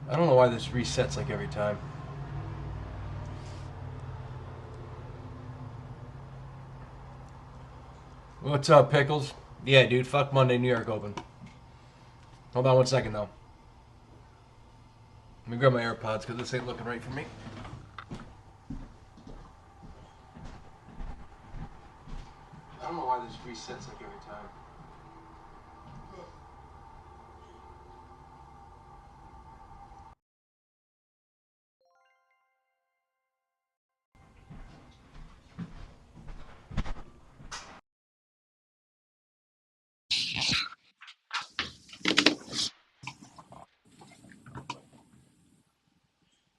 I don't know why this resets like every time. What's up, Pickles? Yeah, dude, fuck Monday, New York Open. Hold on 1 second, though. Let me grab my AirPods because this ain't looking right for me. I don't know why this resets like every time.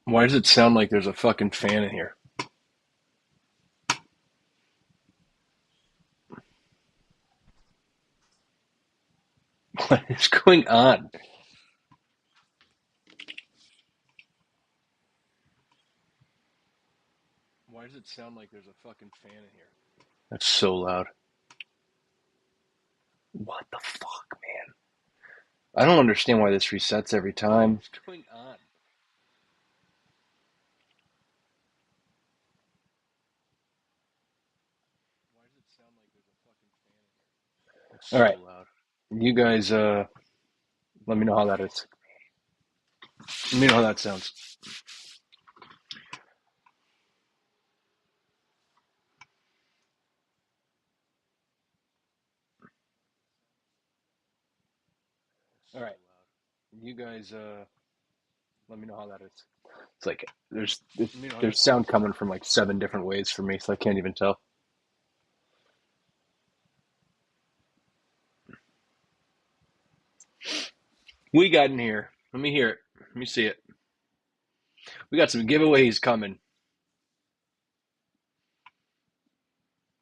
Why does it sound like there's a fucking fan in here? What is going on? Why does it sound like there's a fucking fan in here? That's so loud. What the fuck, man? I don't understand why this resets every time. What's going on? Why does it sound like there's a fucking fan in here? That's so loud. You guys, let me know how that is. Let me know how that sounds. All right. You guys, let me know how that is. It's like there's sound coming from like 7 different ways for me, so I can't even tell. We got in here. Let me hear it. Let me see it. We got some giveaways coming.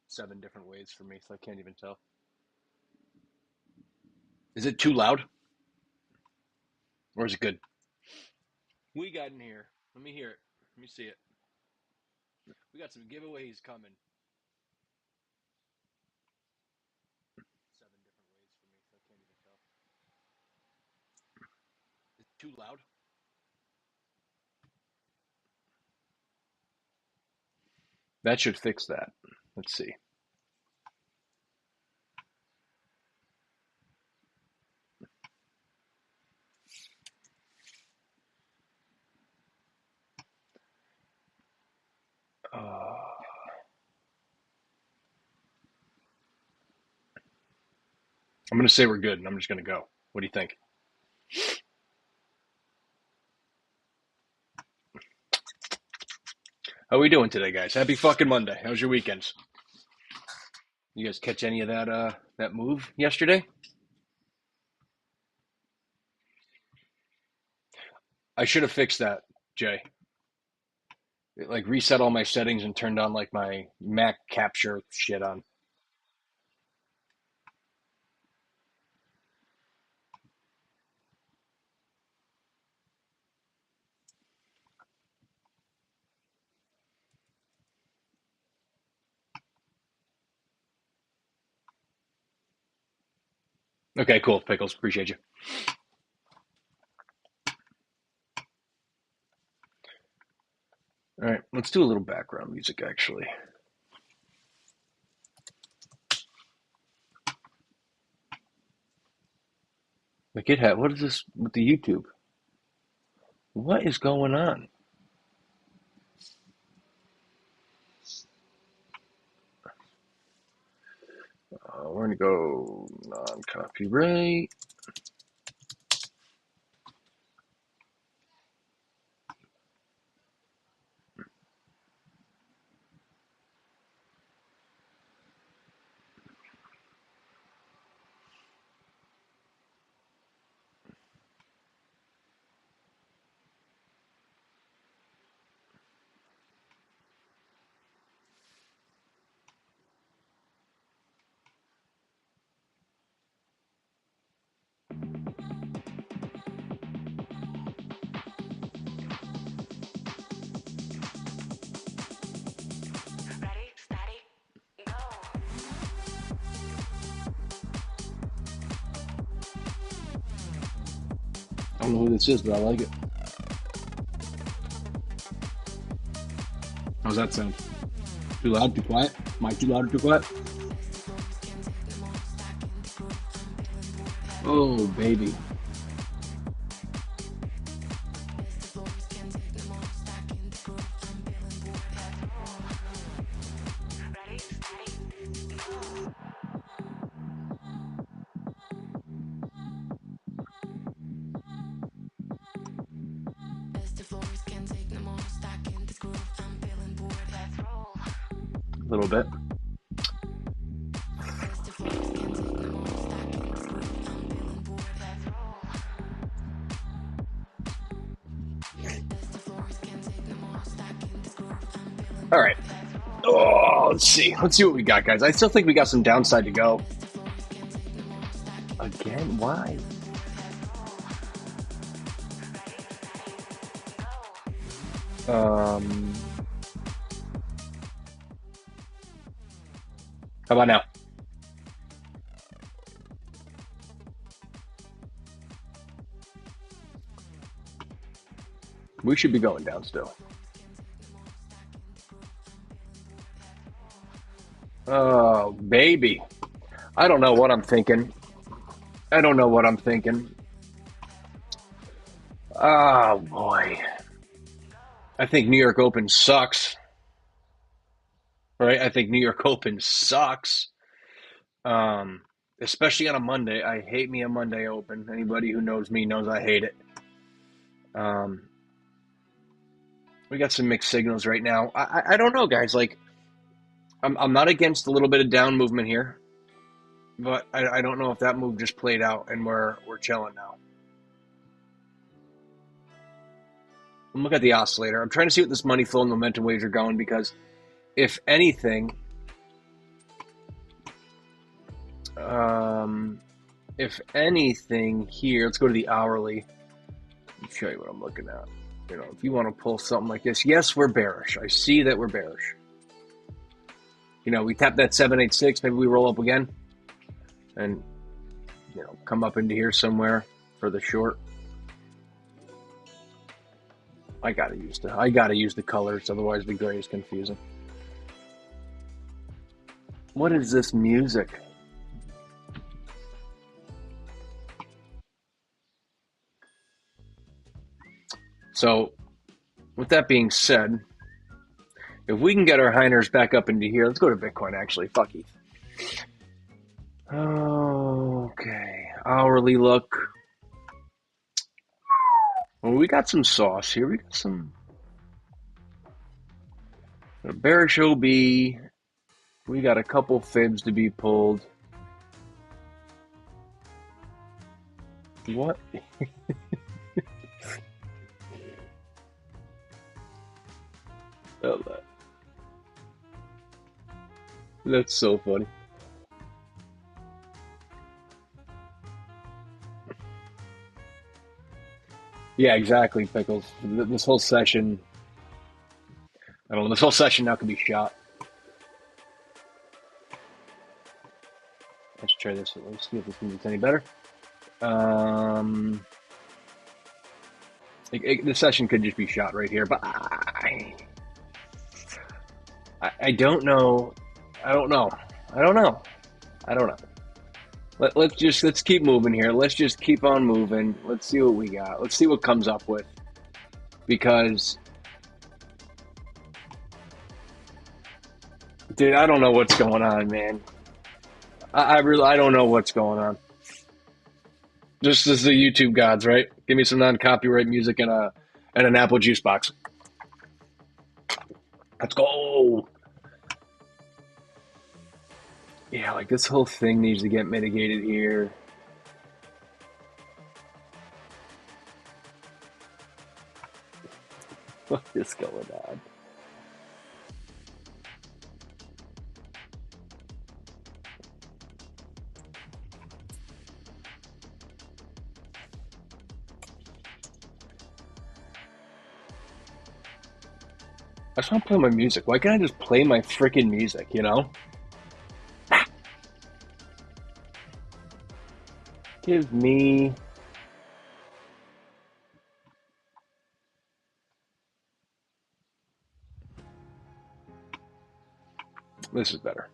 7 different ways for me, so I can't even tell. Is it too loud? Or is it good? We got in here. Let me hear it. Let me see it. We got some giveaways coming. 7 different ways for me, so I can't even tell. Is it too loud? That should fix that. Let's see. I'm going to say we're good, and I'm just going to go. What do you think? How are we doing today, guys? Happy fucking Monday. How's your weekends? You guys catch any of that move yesterday? I should have fixed that, Jay. It, like reset all my settings and turned on like my Mac capture shit on. Okay, cool. Pickles, appreciate you. All right, let's do a little background music actually. Like it had, what is this with the YouTube? What is going on? We're gonna go non-copyright. I don't know who this is, but I like it. How's that sound? Too loud, too quiet? Am I too loud or too quiet? Oh, baby. A little bit. All right. Oh, let's see. Let's see what we got, guys. I still think we got some downside to go. Again, why? How about now? We should be going down still. Oh, baby. I don't know what I'm thinking. I don't know what I'm thinking. Oh, boy. I think New York Open sucks. Right? I think New York Open sucks. Especially on a Monday. I hate me a Monday Open. Anybody who knows me knows I hate it. We got some mixed signals right now. I don't know, guys. Like, I'm not against a little bit of down movement here, but I don't know if that move just played out and we're chilling now. Look at the oscillator. I'm trying to see what this money flow and momentum waves are going, because if anything, here, let's go to the hourly. Let me show you what I'm looking at. You know, if you want to pull something like this, yes, we're bearish. I see that we're bearish. You know, we tap that 786, maybe we roll up again and, you know, come up into here somewhere for the short. I gotta use the colors, otherwise the gray is confusing. What is this music? So, with that being said, if we can get our Heiners back up into here, let's go to Bitcoin actually. Fuck it. Okay, hourly look. Well, we got some sauce here. We got some bearish OB. We got a couple fibs to be pulled. What? That's so funny. Yeah, exactly, Pickles. This whole session, I don't know, this whole session now could be shot. Let's try this. Let's see if this music's any better. The session could just be shot right here, but I don't know. I don't know. Let's keep moving here. Let's just keep on moving. Let's see what we got. Let's see what comes up with, because, dude, I don't know what's going on, man. I don't know what's going on. Just as the YouTube gods, right? Give me some non-copyright music and an apple juice box. Let's go. Yeah, like this whole thing needs to get mitigated here. What is going on? I just want to play my music. Why can't I just play my freaking music, you know? Give me... This is better.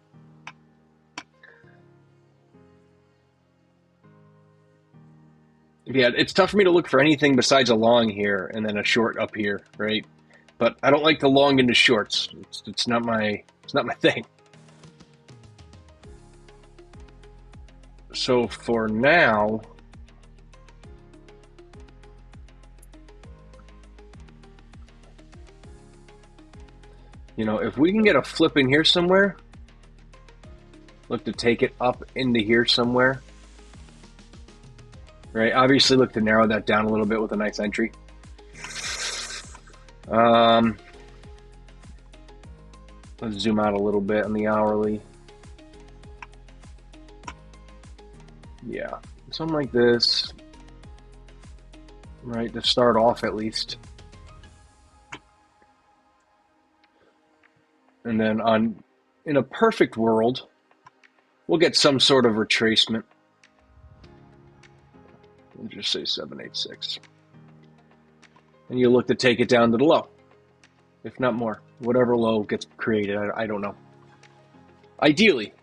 Yeah, it's tough for me to look for anything besides a long here and then a short up here, right? But I don't like to long into shorts. It's not my thing. So for now, you know, if we can get a flip in here somewhere, look to take it up into here somewhere. Right, obviously look to narrow that down a little bit with a nice entry. Let's zoom out a little bit on the hourly. Yeah, something like this, right, to start off at least. And then in a perfect world, we'll get some sort of retracement. We'll just say 786. And you look to take it down to the low, if not more. Whatever low gets created, I don't know. Ideally.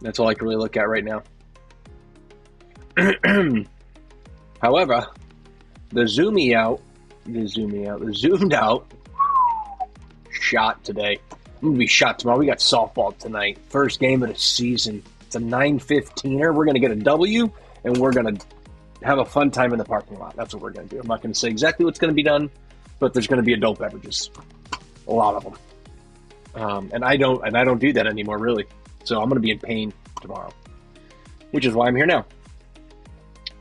That's all I can really look at right now. However, the zoomed out shot today. I'm gonna be shot tomorrow. We got softball tonight. First game of the season. It's a 9:15er. We're gonna get a W, and we're gonna have a fun time in the parking lot. That's what we're gonna do. I'm not gonna say exactly what's gonna be done, but there's gonna be adult beverages, a lot of them. And I don't do that anymore, really. So I'm gonna be in pain tomorrow, which is why I'm here now.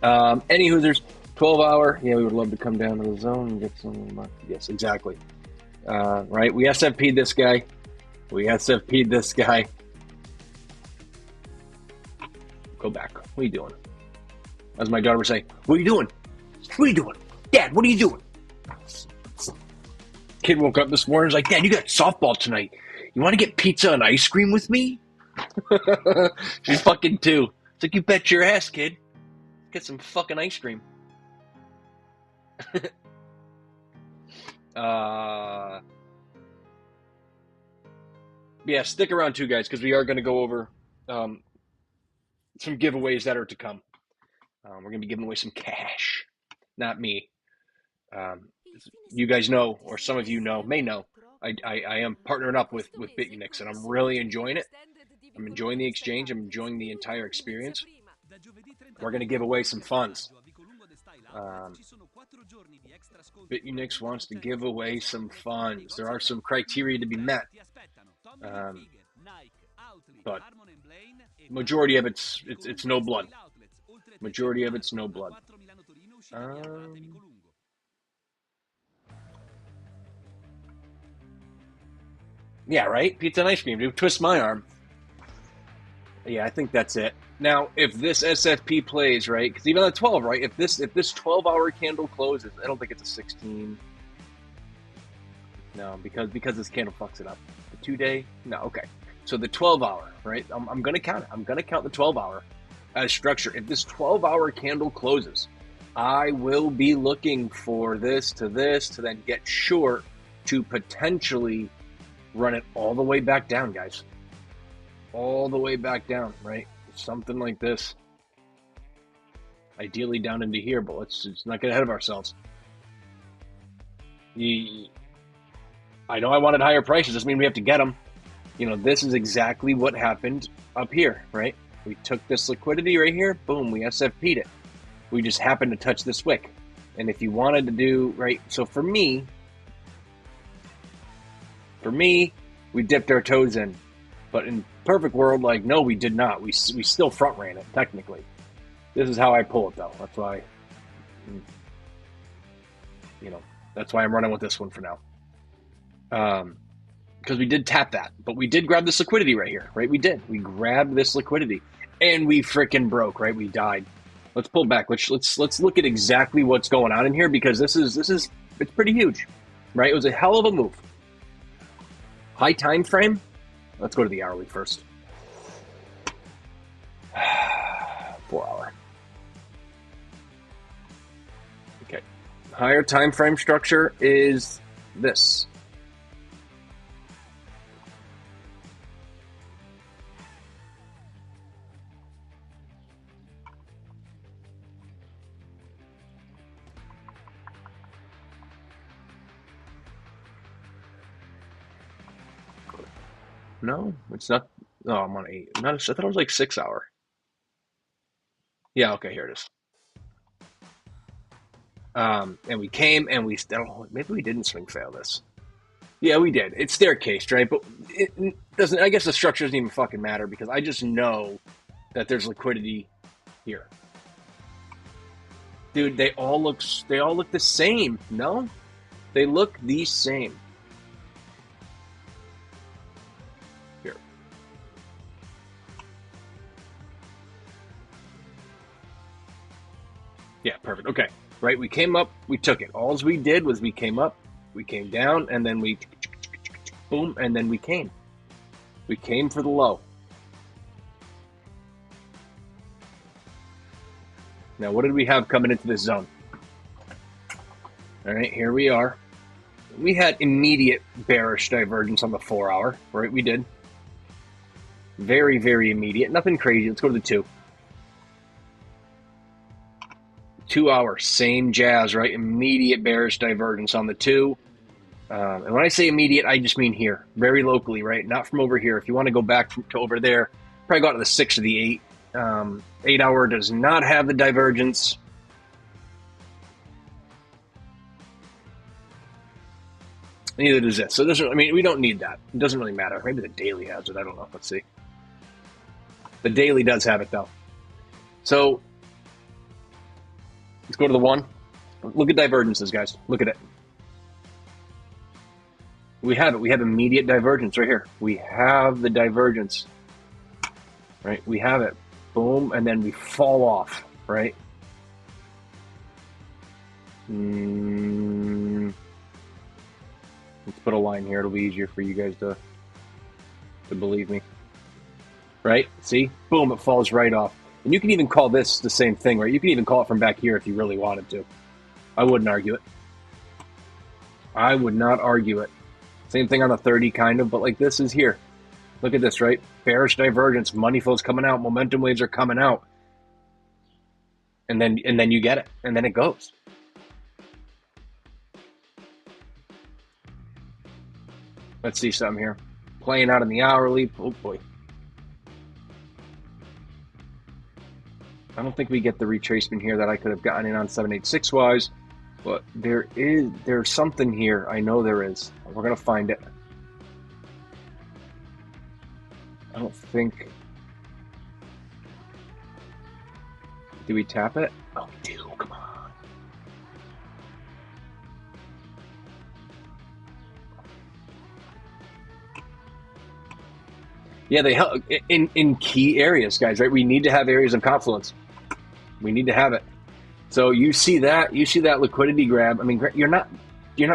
Anywho, there's 12-hour. Yeah, we would love to come down to the zone and get some. Yes, exactly. Right, we SFP'd this guy. Go back. What are you doing? As my daughter would say, what are you doing? What are you doing? Dad, what are you doing? Kid woke up this morning and was like, Dad, you got softball tonight. You want to get pizza and ice cream with me? She's fucking 2. It's like, you bet your ass, kid. Get some fucking ice cream. Yeah, stick around too, guys, because we are going to go over some giveaways that are to come. We're going to be giving away some cash. Not me. You guys know, or some of you may know, I am partnering up with BitUnix, and I'm really enjoying it. I'm enjoying the exchange. I'm enjoying the entire experience. We're going to give away some funds. BitUnix wants to give away some funds. There are some criteria to be met. But majority of it's no blood. Majority of it's no blood. Yeah, right? Pizza and ice cream. Dude, twist my arm. Yeah, I think that's it. Now, if this SFP plays, right, because even at 12, right, if this 12-hour candle closes, I don't think it's a 16. No, because this candle fucks it up. The 2-day? No, okay. So the 12-hour, right, I'm going to count it. I'm going to count the 12-hour as structure. If this 12-hour candle closes, I will be looking for this to then get short to potentially run it all the way back down, guys. All the way back down, right? Something like this. Ideally down into here, but let's not get ahead of ourselves. I know I wanted higher prices. Doesn't mean we have to get them. You know, this is exactly what happened up here, right? We took this liquidity right here. Boom, we SFP'd it. We just happened to touch this wick. And if you wanted to do, right, so for me, we dipped our toes in. But in perfect world, like, no, we did not. We still front ran it, technically. This is how I pull it, though. That's why, you know, that's why I'm running with this one for now. Because we did tap that. But we did grab this liquidity right here, right? We did. We grabbed this liquidity. And we freaking broke, right? We died. Let's pull back. Let's look at exactly what's going on in here, because this is it's pretty huge, right? It was a hell of a move. High time frame. Let's go to the hourly first. 4 hour. Higher time frame structure is this. No, it's not. Oh, I'm on 8. Not, I thought it was like 6 hour. Yeah, okay, here it is. And we came and we maybe we didn't swing fail this. Yeah, we did. It's staircased, right? But it doesn't. I guess the structure doesn't even fucking matter because I just know that there's liquidity here, dude. They all look the same. No, they look the same. Here. Yeah, perfect. Okay, right. We came up. We took it. All we did was we came up. We came down, and then we boom, and then we came. We came for the low. Now, what did we have coming into this zone? All right, here we are. We had immediate bearish divergence on the 4 hour, right? We did. Very, very immediate. Nothing crazy. Let's go to the 2. 2 hour, same jazz, right? Immediate bearish divergence on the 2. And when I say immediate, I just mean here, very locally, right? Not from over here. If you want to go back to over there, probably go to the 6 or the 8. 8 hour does not have the divergence. Neither does this. So this, I mean, we don't need that. It doesn't really matter. Maybe the daily has it. I don't know. Let's see. The daily does have it though. So let's go to the 1. Look at divergences, guys. Look at it. We have it. We have immediate divergence right here. We have the divergence. Right? We have it. Boom. And then we fall off. Right? Let's put a line here. It'll be easier for you guys to believe me. Right? See? Boom. It falls right off. And you can even call this the same thing, right? You can even call it from back here if you really wanted to. I wouldn't argue it. I would not argue it. Same thing on the 30, kind of, but like this is here. Look at this, right? Bearish divergence, money flow's coming out, momentum waves are coming out. And then you get it. And then it goes. Let's see something here. Playing out in the hourly. Oh boy. I don't think we get the retracement here that I could have gotten in on 786 wise. But there's something here. I know there is. We're going to find it. I don't think. Do we tap it? Oh, we do. Come on. Yeah, they help in key areas, guys, right? We need to have areas of confluence. We need to have it. So you see that liquidity grab. I mean, you're not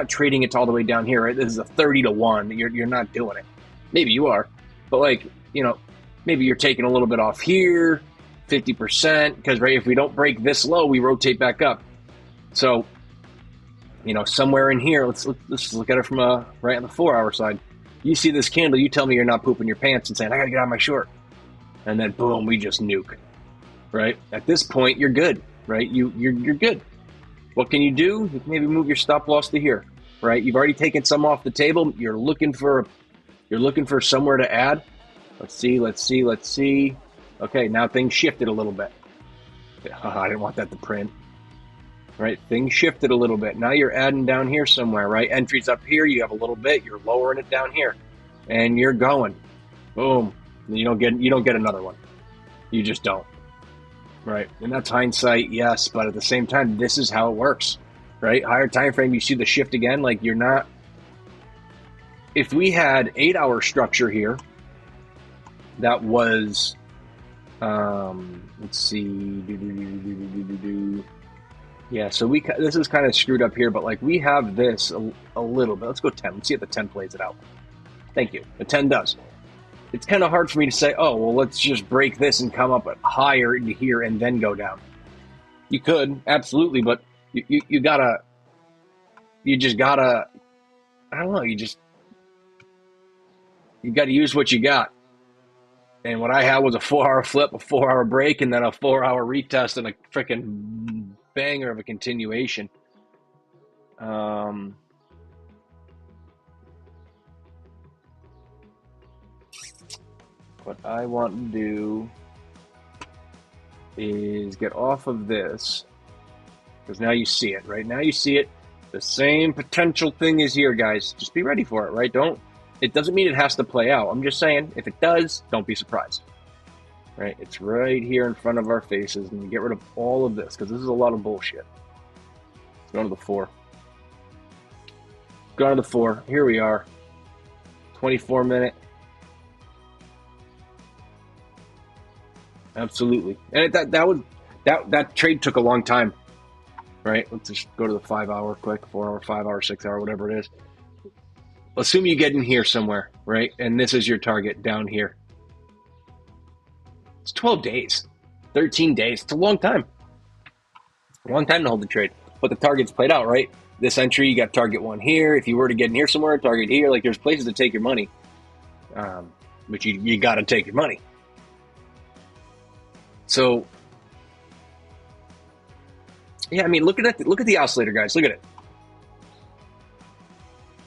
trading it all the way down here, right? This is a 30-1. You're not doing it. Maybe you are, but like, you know, maybe you're taking a little bit off here, 50%, because right, if we don't break this low, we rotate back up. So, you know, somewhere in here, let's look at it from right on the 4 hour side. You see this candle, you tell me you're not pooping your pants and saying, I got to get out of my short. And then boom, we just nuke, right? At this point, you're good, right? You're good. What can you do? You can maybe move your stop loss to here, right? You've already taken some off the table. You're looking for somewhere to add. Let's see. Okay, now things shifted a little bit. I didn't want that to print. Right, things shifted a little bit. Now you're adding down here somewhere, right? Entries up here, you have a little bit. You're lowering it down here, and you're going. Boom. You don't get another one. You just don't. Right, and that's hindsight, yes, but at the same time, this is how it works. Right, higher time frame, you see the shift again. Like you're not. If we had 8 hour structure here, that was. Let's see. Yeah, so this is kind of screwed up here, but like we have this a little bit. Let's go 10. Let's see if the 10 plays it out. Thank you. The 10 does. It's kind of hard for me to say, oh, well, let's just break this and come up higher into here and then go down. You could, absolutely, but you gotta you just gotta, I don't know, you gotta use what you got. And what I had was a 4 hour flip, a 4 hour break, and then a 4 hour retest and a freaking banger of a continuation. What I want to do is get off of this, because now you see it, right? Now you see it. The same potential thing is here, guys. Just be ready for it, right? It doesn't mean it has to play out. I'm just saying, if it does, don't be surprised, right? It's right here in front of our faces, and you get rid of all of this, because this is a lot of bullshit. Let's go to the 4. Go to the 4. Here we are. 24-minute. Absolutely. And that trade took a long time, right? Let's just go to the 5 hour quick, 4 hour, 5 hour, 6 hour, whatever it is. Assume you get in here somewhere, right? And this is your target down here. It's 12 days, 13 days. It's a long time. A long time to hold the trade. But the target's played out, right? This entry, you got target 1 here. If you were to get in here somewhere, target here. Like, there's places to take your money. But you got to take your money. So, yeah, I mean, look at the oscillator, guys. Look at it.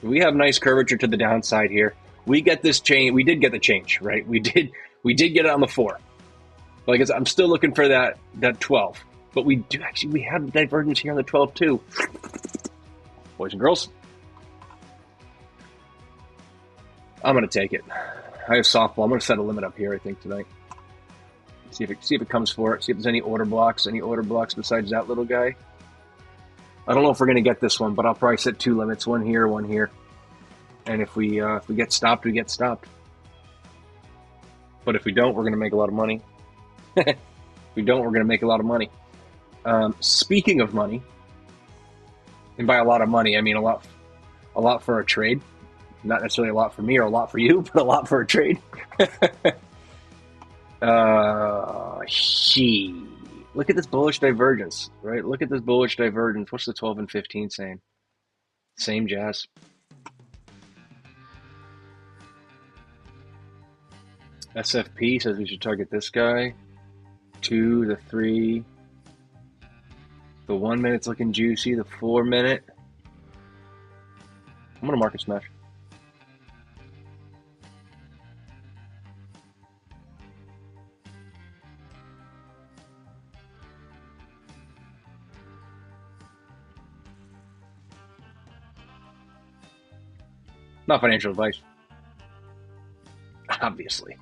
We have nice curvature to the downside here. We get this change. We did get the change, right? We did get it on the 4. Like, I'm still looking for that 12. But we have divergence here on the 12 too. Boys and girls, I'm gonna take it. I have softball. I'm gonna set a limit up here, I think, tonight. See if it comes for it. See if there's any order blocks besides that little guy. I don't know if we're gonna get this one, but I'll probably set 2 limits, one here, one here. And if we get stopped, we get stopped. But if we don't, we're gonna make a lot of money. If we don't, we're gonna make a lot of money. Speaking of money, and by a lot of money, I mean a lot for a trade. Not necessarily a lot for me or a lot for you, but a lot for a trade. Look at this bullish divergence, right? Look at this bullish divergence. What's the 12 and 15 saying? Same jazz. SFP says we should target this guy. 2, the 3. The 1 minute's looking juicy. The 4 minute. I'm gonna market smash. Not financial advice. Obviously.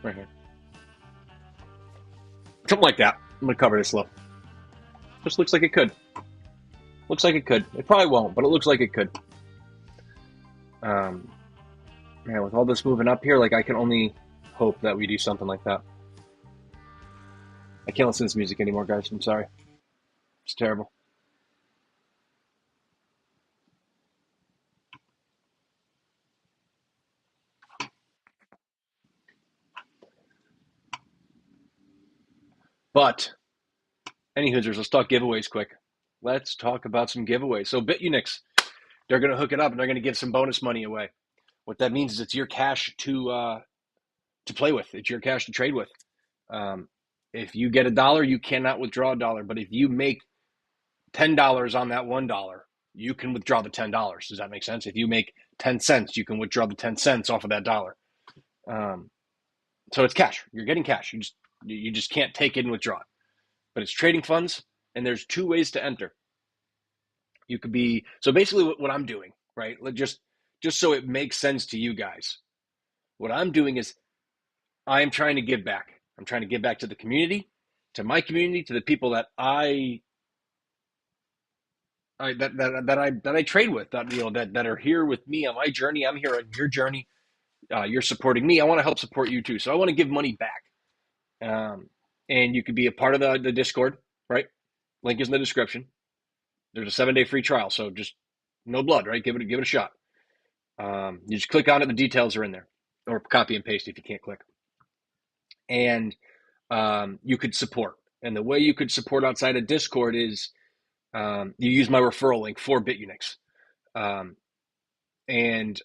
Right here. Something like that. I'm going to cover this low. Just looks like it could. Looks like it could. It probably won't, but it looks like it could. Man, with all this moving up here, like, I can only hope that we do something like that. I can't listen to this music anymore, guys. I'm sorry. It's terrible. But, any Hoosers, let's talk giveaways quick. Let's talk about some giveaways. So, BitUnix, they're going to hook it up and they're going to give some bonus money away. What that means is it's your cash to play with. It's your cash to trade with. If you get $1, you cannot withdraw $1. But if you make $10 on that $1, you can withdraw the $10. Does that make sense? If you make 10 cents, you can withdraw the 10 cents off of that $1. So it's cash. You're getting cash. You just can't take it and withdraw it. But it's trading funds, and there's 2 ways to enter. You could be, so basically what I'm doing, right? Just so it makes sense to you guys. What I'm doing is I'm trying to give back. I'm trying to give back to the community, to my community, to the people that I trade with, that are here with me on my journey. I'm here on your journey. You're supporting me. I want to help support you too. So I want to give money back. And you could be a part of the Discord, right? Link is in the description. There's a 7-day free trial, so just no blood, right? Give it a shot. You just click on it. The details are in there, or copy and paste if you can't click. And you could support. And the way you could support outside of Discord is You use my referral link for BitUnix. And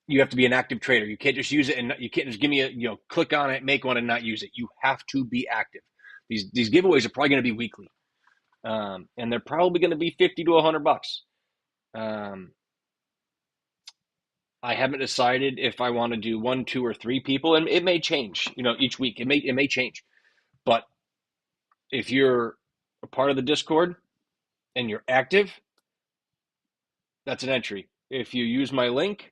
you have to be an active trader. You can't just use it and you can't just give me click on it, make one and not use it. You have to be active. These giveaways are probably going to be weekly. And they're probably going to be 50 to $100. I haven't decided if I want to do 1, 2, or 3 people, and it may change, each week. It may change. But if you're a part of the Discord and you're active, that's an entry. If you use my link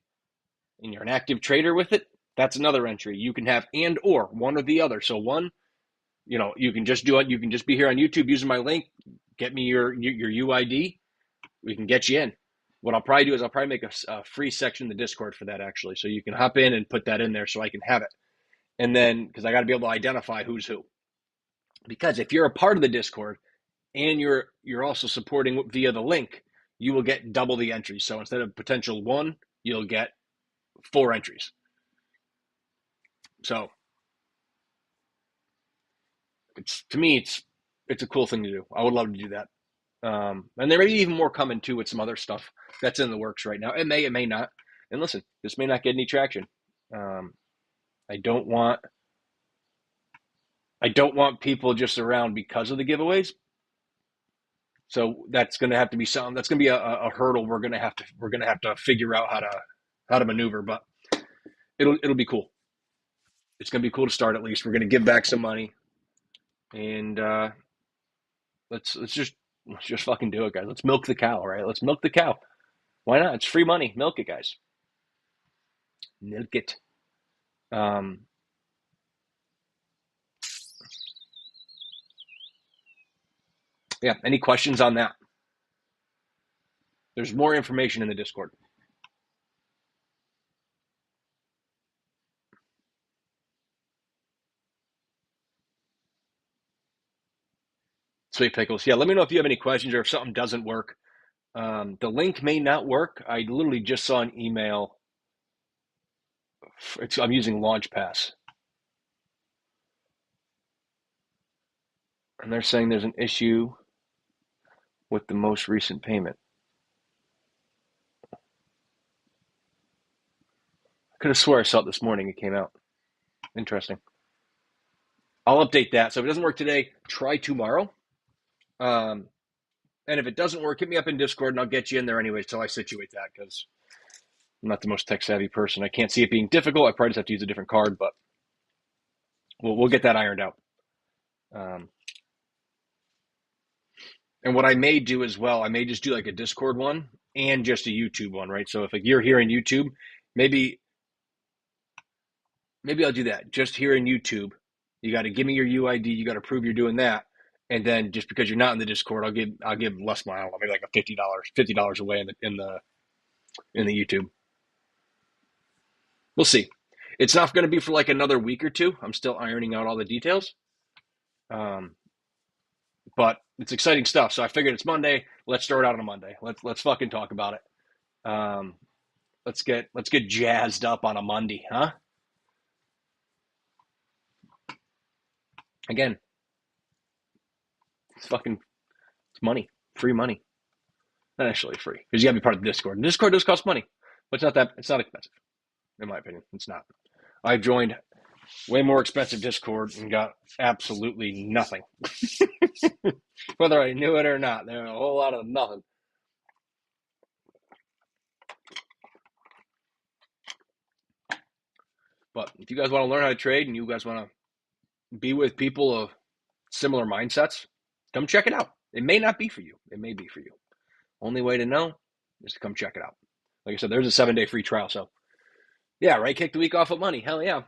and you're an active trader with it, that's another entry. You can have and or one or the other. So one, you can just do it. You can just be here on YouTube using my link. Get me your UID. We can get you in. What I'll probably do is I'll probably make a free section in the Discord for that, actually. So you can hop in and put that in there so I can have it. And then, because I got to be able to identify who's who. Because if you're a part of the Discord and you're also supporting via the link, you will get double the entries. So instead of potential 1, you'll get 4 entries. So to me, it's a cool thing to do. I would love to do that. And there may be even more coming too with some other stuff that's in the works right now. It may not. And listen, this may not get any traction. I don't want people just around because of the giveaways. So that's going to have to be something. That's going to be a hurdle we're going to have to figure out how to maneuver. But it'll be cool. It's going to be cool to start at least. We're going to give back some money, and let's just fucking do it, guys. Let's milk the cow, right? Let's milk the cow. Why not? It's free money. Milk it, guys. Milk it. Yeah. Any questions on that? There's more information in the Discord. Sweet pickles. Yeah, let me know if you have any questions or if something doesn't work. The link may not work. I literally just saw an email. I'm using LaunchPass. And they're saying there's an issue with the most recent payment. I could have swore I saw it this morning. It came out. Interesting. I'll update that. So if it doesn't work today, try tomorrow. And if it doesn't work, hit me up in Discord and I'll get you in there anyways till I situate that, because I'm not the most tech savvy person. I can't see it being difficult. I probably just have to use a different card, but we'll get that ironed out. And what I may do as well, I may just do like a Discord one and just a YouTube one, right? So if like you're here in YouTube, maybe I'll do that. Just here in YouTube, you got to give me your UID. You got to prove you're doing that. And then just because you're not in the Discord, I'll give less money. Maybe like a $50 away in the YouTube. We'll see. It's not going to be for like another week or two. I'm still ironing out all the details. But it's exciting stuff. So I figured it's Monday. Let's start out on a Monday. Let's fucking talk about it. Let's get jazzed up on a Monday, huh? Again, it's money, free money. Not actually free, because you got to be part of the Discord. And Discord does cost money, but it's not expensive, in my opinion. It's not. I've joined way more expensive Discord and got absolutely nothing. Whether I knew it or not, there's a whole lot of nothing. But if you guys want to learn how to trade and you guys want to be with people of similar mindsets, come check it out. It may not be for you. It may be for you. Only way to know is to come check it out. Like I said, there's a 7-day free trial. So yeah, right? Kick the week off with money. Hell yeah.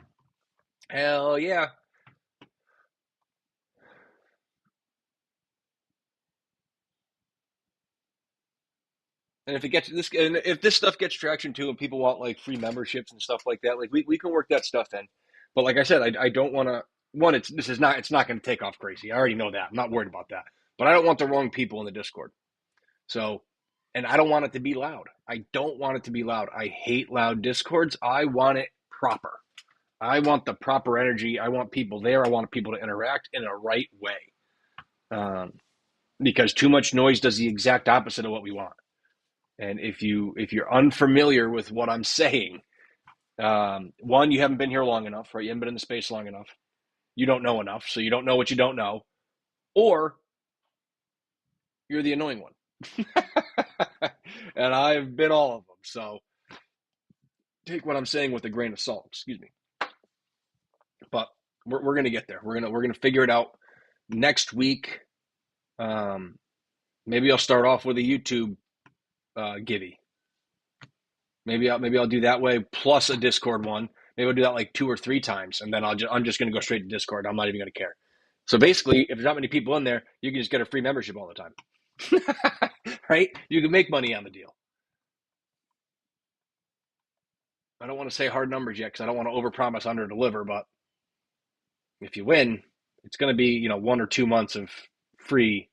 Hell yeah. And if this stuff gets traction too, and people want like free memberships and stuff like that, like we can work that stuff in. But like I said, I don't want to. It's not going to take off crazy. I already know that. I'm not worried about that. But I don't want the wrong people in the Discord. So, and I don't want it to be loud. I don't want it to be loud. I hate loud Discords. I want it proper. I want the proper energy. I want people there. I want people to interact in a right way. because too much noise does the exact opposite of what we want. And if you're unfamiliar with what I'm saying, one, you haven't been here long enough, right? You haven't been in the space long enough. You don't know enough, so you don't know what you don't know, or you're the annoying one. And I've been all of them, so take what I'm saying with a grain of salt. Excuse me, but we're gonna get there. We're gonna figure it out next week. Maybe I'll start off with a YouTube givey. Maybe I'll do that way plus a Discord one. Maybe I'll do that like 2 or 3 times, and then I'm just gonna go straight to Discord. I'm not even gonna care. So basically, if there's not many people in there, you can just get a free membership all the time, right? You can make money on the deal. I don't want to say hard numbers yet because I don't want to overpromise, underdeliver. But if you win, it's going to be 1 or 2 months of free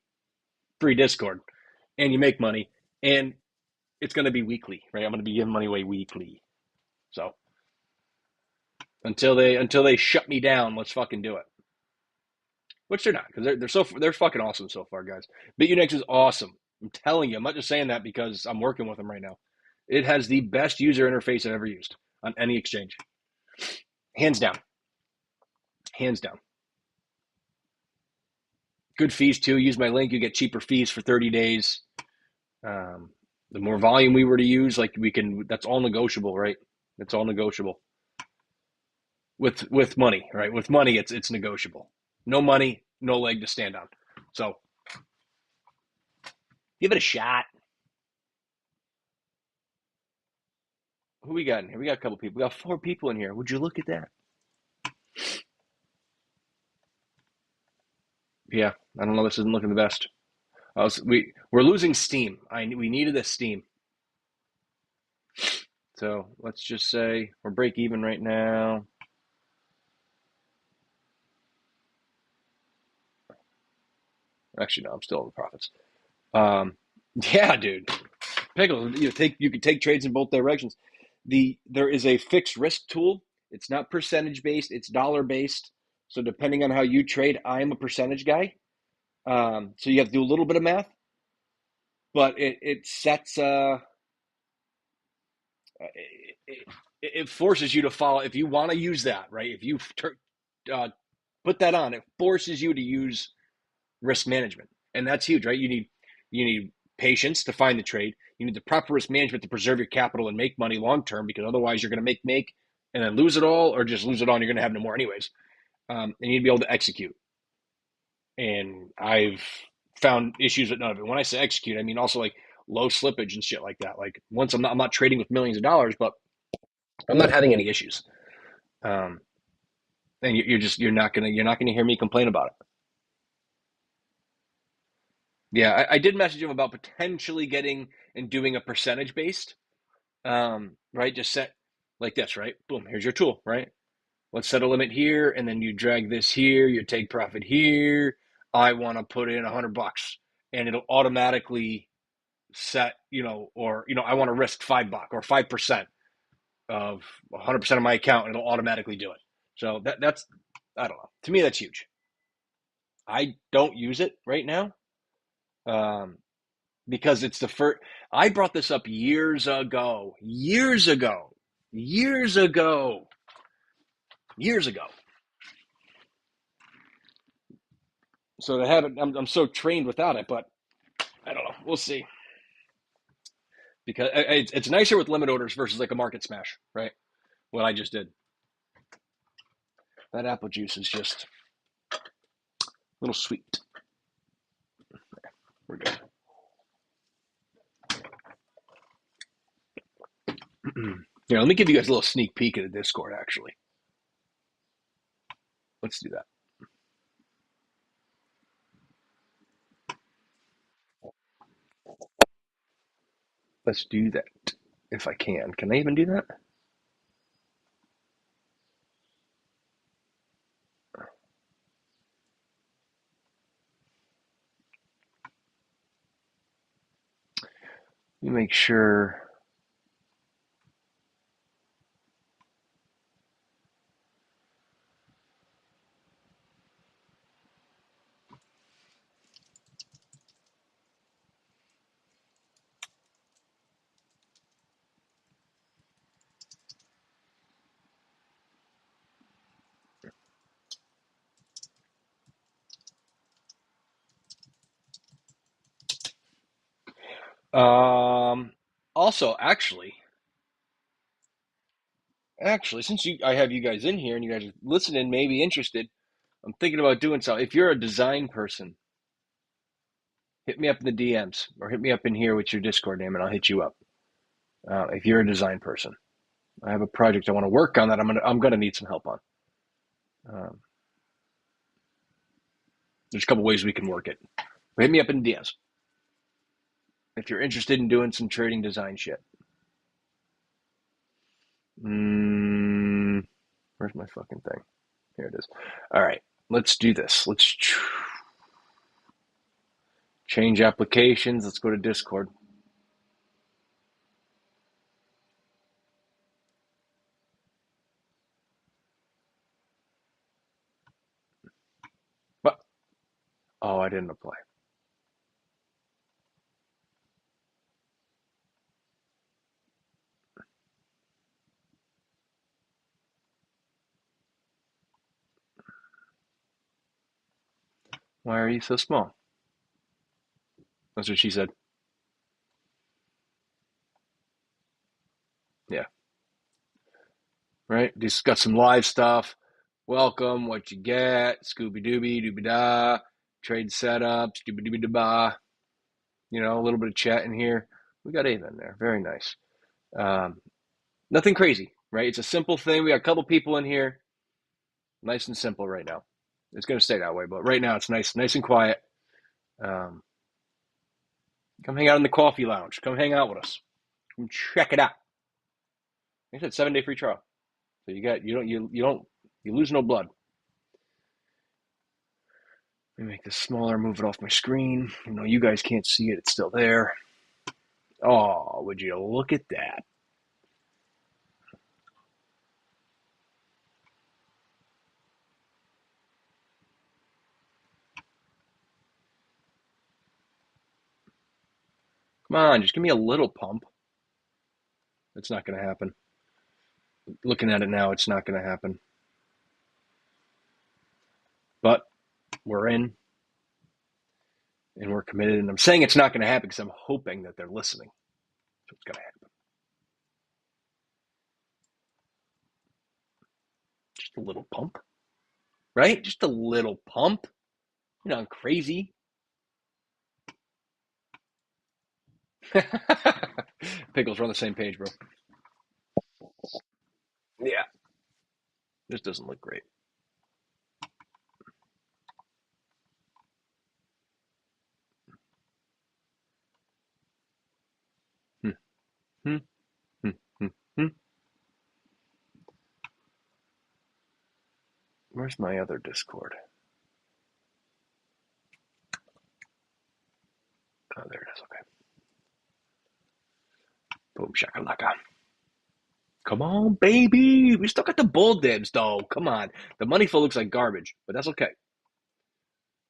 Discord, and you make money, and it's going to be weekly, right? I'm going to be giving money away weekly. So until they shut me down, let's fucking do it. Which they're not, because they're fucking awesome so far, guys. BitUnix is awesome. I'm telling you, I'm not just saying that because I'm working with them right now. It has the best user interface I've ever used on any exchange, hands down. Hands down. Good fees too. Use my link, you get cheaper fees for 30 days. The more volume we were to use, like that's all negotiable, right? It's all negotiable. With money, right? With money, it's negotiable. No money, no leg to stand on. So give it a shot. Who we got in here? We got a couple people. We got 4 people in here. Would you look at that? Yeah, I don't know. This isn't looking the best. We're losing steam. We needed this steam. So let's just say we're break even right now. Actually, no, I'm still in the profits. Yeah, dude. Pickle, you can take trades in both directions. There is a fixed risk tool. It's not percentage based, it's dollar based. So depending on how you trade, I am a percentage guy. So you have to do a little bit of math, but it sets it forces you to follow. If you want to use that, right? If you uh, put that on, it forces you to use risk management, and that's huge, right? You need patience to find the trade. You need the proper risk management to preserve your capital and make money long term, because otherwise you're going to make and then lose it all, or just lose it all and you're going to have no more anyways. And you need to be able to execute. And I've found issues with none of it. When I say execute, I mean also like low slippage and shit like that. Like once I'm not trading with millions of dollars, but I'm not having any issues. Um, and you're not gonna hear me complain about it. Yeah, I did message him about potentially getting and doing a percentage based, right? Just set like this, right? Boom, here's your tool, right? Let's set a limit here, and then you drag this here, you take profit here. I want to put in $100, and it'll automatically set, or I want to risk $5 or 5% of 100% of my account, and it'll automatically do it. So that's I don't know. To me, that's huge. I don't use it right now. Um, because it's the first. I brought this up years ago, years ago, years ago, years ago. So to have it, I'm so trained without it, but I don't know. We'll see. Because it's nicer with limit orders versus like a market smash, right? What I just did. That apple juice is just a little sweet. We're good. Here, let me give you guys a little sneak peek at the Discord, actually. Let's do that. Let's do that. If I can. Can I even do that? Let me make sure. Also, actually, since I have you guys in here and you guys are listening, maybe interested, I'm thinking about doing something. If you're a design person, hit me up in the DMs or hit me up in here with your Discord name, and I'll hit you up. If you're a design person, I have a project I want to work on that I'm gonna need some help on. Um, there's a couple ways we can work it. But hit me up in the DMs if you're interested in doing some trading design shit. Where's my fucking thing? Here it is. All right, let's do this. Let's change applications. Let's go to Discord. But oh, I didn't apply. Why are you so small? That's what she said. Yeah, right. Just got some live stuff. Welcome, what you get, Scooby Dooby, Dooby Da, trade setups, Dooby Dooby Da. You know, a little bit of chat in here. We got Ava in there. Very nice. Um, Nothing crazy, right? It's a simple thing. We got a couple people in here. Nice and simple right now. It's going to stay that way, but right now it's nice and quiet. Um, Come hang out in the coffee lounge. Come hang out with us. Come check it out. Like I said, 7-day free trial. So you lose no blood. Let me make this smaller, move it off my screen. You guys can't see it, it's still there. Oh, would you look at that? Come on, just give me a little pump. It's not going to happen. Looking at it now, it's not going to happen. But we're in, and we're committed. And I'm saying it's not going to happen because I'm hoping that they're listening. So it's going to happen. Just a little pump, right? Just a little pump. I'm crazy. Pickles, we're on the same page, bro. Yeah. This doesn't look great. Hmm. Hmm. Hmm. Hmm. Hmm. Where's my other Discord? Oh, there it is. Okay. Boom shakalaka. Come on, baby. We still got the bull dibs, though. Come on. The money flow looks like garbage, but that's okay.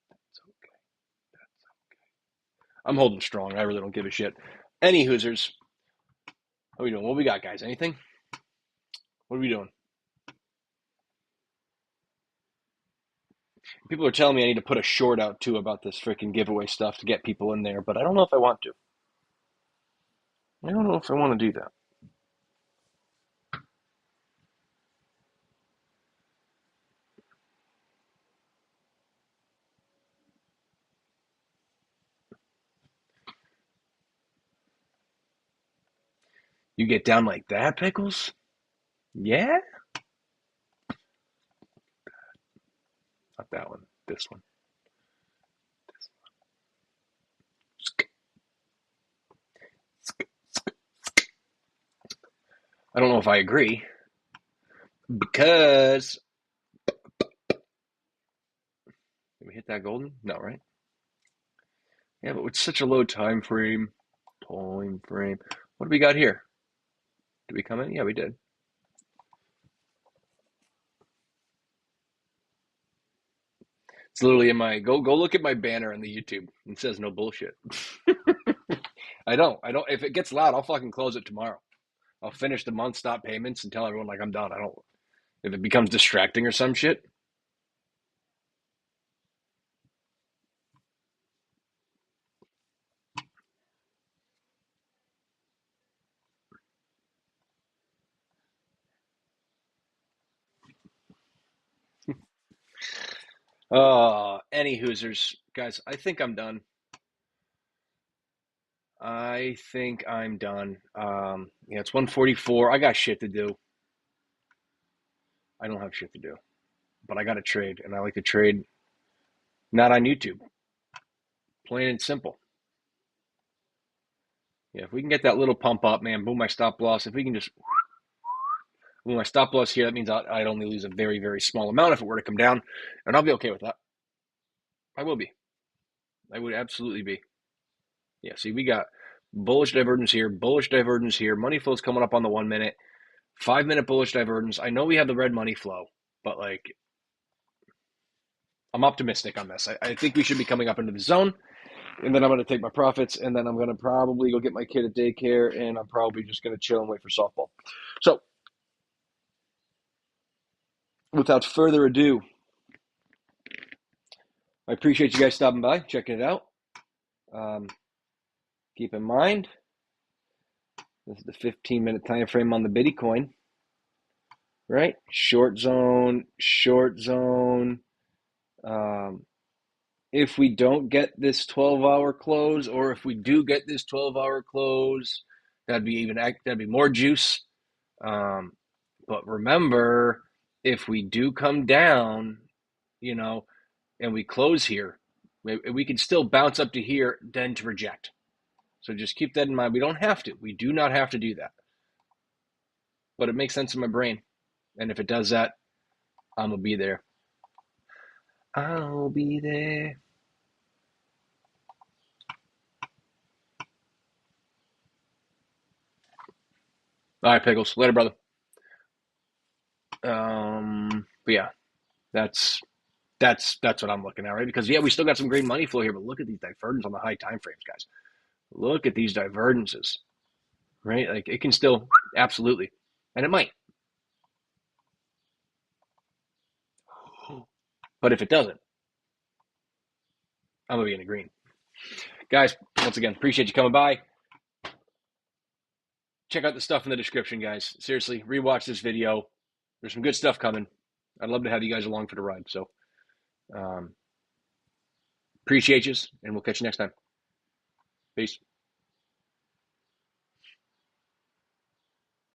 That's okay. That's okay. I'm holding strong. I really don't give a shit. Any Hoosers. How are we doing? What we got, guys? Anything? What are we doing? People are telling me I need to put a short out too about this freaking giveaway stuff to get people in there, but I don't know if I want to. I don't know if I want to do that. You get down like that, Pickles? Yeah? Not that one. This one. This one. I don't know if I agree because did we hit that golden? No, right? Yeah, but with such a low time frame. Time frame. What do we got here? Did we come in? Yeah, we did. It's literally in my go look at my banner on the YouTube. It says no bullshit. I don't. If it gets loud, I'll fucking close it tomorrow. I'll finish the month, stop payments, and tell everyone like I'm done. I don't. If it becomes distracting or some shit. Any Hoosers, guys. I think I'm done. I think I'm done. Yeah, it's 1:44. I got shit to do. I don't have shit to do, but I got to trade, and I like to trade not on YouTube. Plain and simple. Yeah, if we can get that little pump up, man, boom, my stop loss. If we can just boom, my stop loss here, that means I'd only lose a very, very small amount if it were to come down, and I'll be okay with that. I will be. I would absolutely be. Yeah, see, we got bullish divergence here, bullish divergence here. Money flow's coming up on the 1 minute, 5 minute bullish divergence. I know we have the red money flow, but like, I'm optimistic on this. I think we should be coming up into the zone, and then I'm going to take my profits, and then I'm going to probably go get my kid at daycare, and I'm probably just going to chill and wait for softball. So, without further ado, I appreciate you guys stopping by, checking it out. Keep in mind, this is the 15-minute time frame on the Bitcoin, right? Short zone, short zone. If we don't get this 12-hour close, or if we do get this 12-hour close, that'd be more juice. But remember, if we do come down, and we close here, we can still bounce up to here, then to reject. So just keep that in mind. We don't have to. We do not have to do that. But it makes sense in my brain. And if it does that, I'm going to be there. I'll be there. All right, Pickles. Later, brother. But yeah, that's what I'm looking at, right? Because yeah, we still got some great money flow here, but look at these divergences on the high time frames, guys. Look at these divergences, right? Like it can still absolutely, and it might. But if it doesn't, I'm gonna be in the green. Guys, once again, appreciate you coming by. Check out the stuff in the description, guys. Seriously, rewatch this video. There's some good stuff coming. I'd love to have you guys along for the ride. So appreciate you, and we'll catch you next time. Peace.